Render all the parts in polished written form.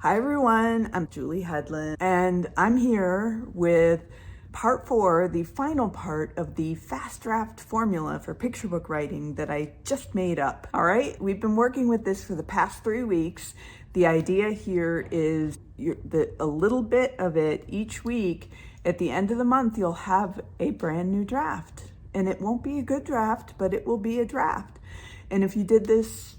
Hi everyone, I'm Julie Hedlund and I'm here with part 4, the final part of the fast draft formula for picture book writing that I just made up. All right, we've been working with this for the past 3 weeks. The idea here is a little bit of it each week. At the end of the month, you'll have a brand new draft. And it won't be a good draft, but it will be a draft. And if you did this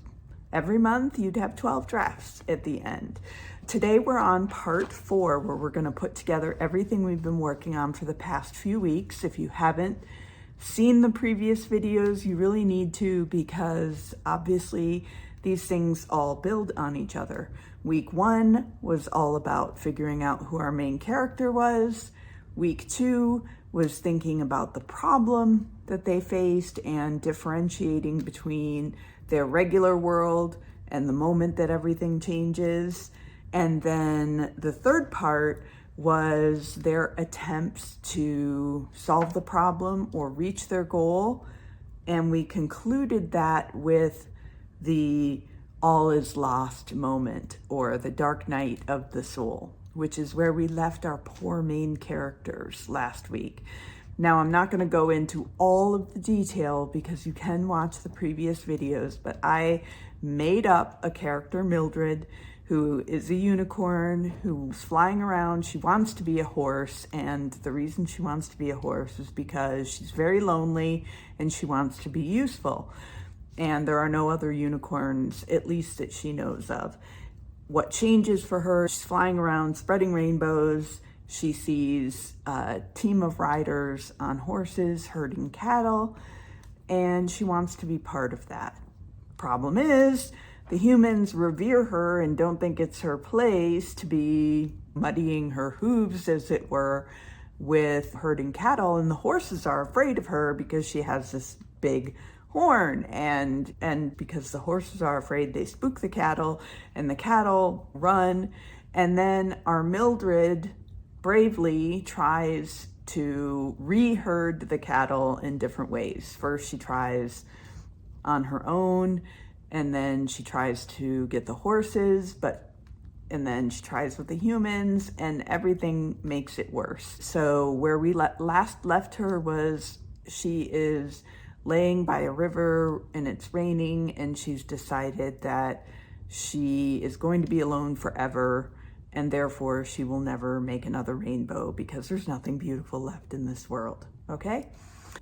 every month, you'd have 12 drafts at the end. Today we're on part 4, where we're going to put together everything we've been working on for the past few weeks. If you haven't seen the previous videos, you really need to, because obviously these things all build on each other. Week 1 was all about figuring out who our main character was. Week 2 was thinking about the problem that they faced and differentiating between their regular world and the moment that everything changes. And then the third part was their attempts to solve the problem or reach their goal. And we concluded that with the all is lost moment, or the dark night of the soul, which is where we left our poor main characters last week. Now, I'm not going to go into all of the detail because you can watch the previous videos, but I made up a character, Mildred, who is a unicorn who's flying around. She wants to be a horse, and the reason she wants to be a horse is because she's very lonely and she wants to be useful. And there are no other unicorns, at least that she knows of. What changes for her, she's flying around, spreading rainbows. She sees a team of riders on horses herding cattle, and she wants to be part of that. Problem is, the humans revere her and don't think it's her place to be muddying her hooves, as it were, with herding cattle, and the horses are afraid of her because she has this big horn, and because the horses are afraid, they spook the cattle, and the cattle run. And then our Mildred bravely tries to re-herd the cattle in different ways. First, she tries on her own, and then she tries to get the horses, and then she tries with the humans, and everything makes it worse. So where we last left her was she is laying by a river and it's raining, and she's decided that she is going to be alone forever, and therefore she will never make another rainbow because there's nothing beautiful left in this world, okay?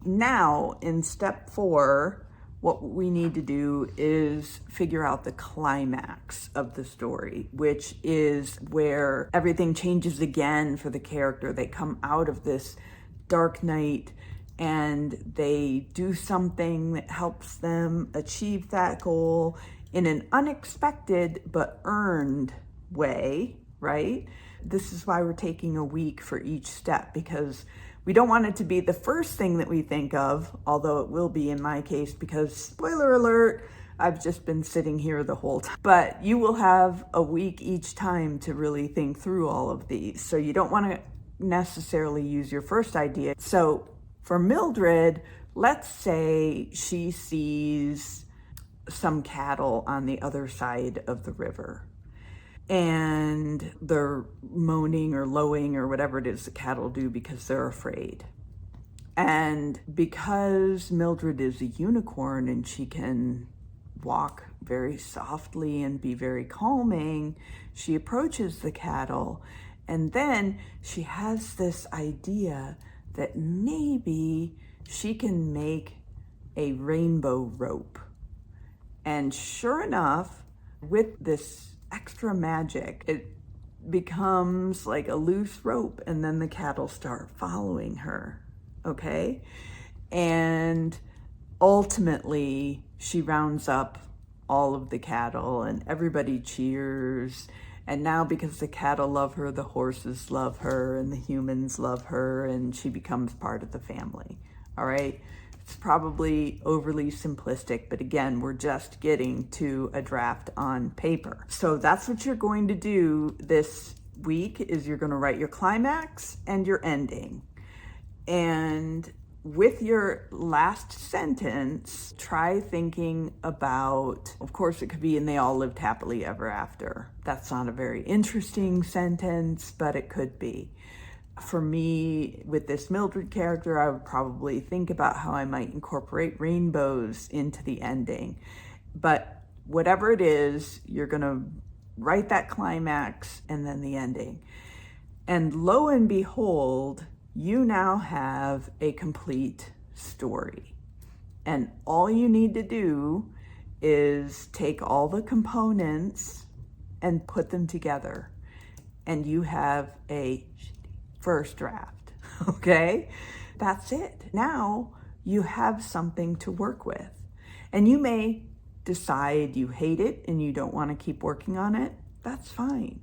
Now, in step 4, what we need to do is figure out the climax of the story, which is where everything changes again for the character. They come out of this dark night and they do something that helps them achieve that goal in an unexpected but earned way, right? This is why we're taking a week for each step, because we don't want it to be the first thing that we think of, although it will be in my case, because spoiler alert, I've just been sitting here the whole time. But you will have a week each time to really think through all of these. So you don't want to necessarily use your first idea. So for Mildred, let's say she sees some cattle on the other side of the river, and they're moaning or lowing or whatever it is the cattle do because they're afraid. And because Mildred is a unicorn and she can walk very softly and be very calming, she approaches the cattle, and then she has this idea that maybe she can make a rainbow rope. And sure enough, with this extra magic, it becomes like a loose rope, and then the cattle start following her, okay? And ultimately, she rounds up all of the cattle and everybody cheers. And now, because the cattle love her, the horses love her, and the humans love her, and she becomes part of the family, all right? It's probably overly simplistic, but again, we're just getting to a draft on paper. So that's what you're going to do this week, is you're going to write your climax and your ending. And with your last sentence, try thinking about, of course, it could be, and they all lived happily ever after. That's not a very interesting sentence, but it could be. For me, with this Mildred character, I would probably think about how I might incorporate rainbows into the ending. But whatever it is, you're going to write that climax and then the ending. And lo and behold, you now have a complete story. And all you need to do is take all the components and put them together. And you have a first draft, okay? That's it. Now you have something to work with. And you may decide you hate it and you don't want to keep working on it. That's fine.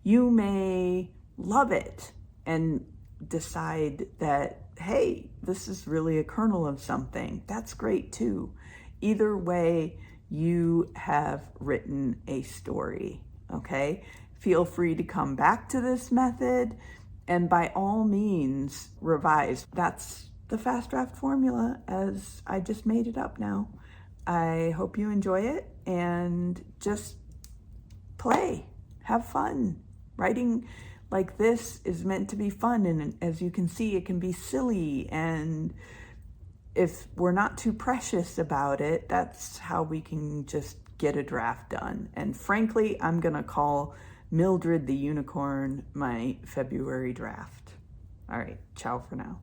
You may love it and decide that, hey, this is really a kernel of something. That's great too. Either way, you have written a story, okay? Feel free to come back to this method and by all means revise. That's the fast draft formula as I just made it up now. I hope you enjoy it and just play, have fun. Writing like this is meant to be fun, and as you can see, it can be silly, and if we're not too precious about it, that's how we can just get a draft done. And frankly, I'm gonna call Mildred the Unicorn my February draft. All right, ciao for now.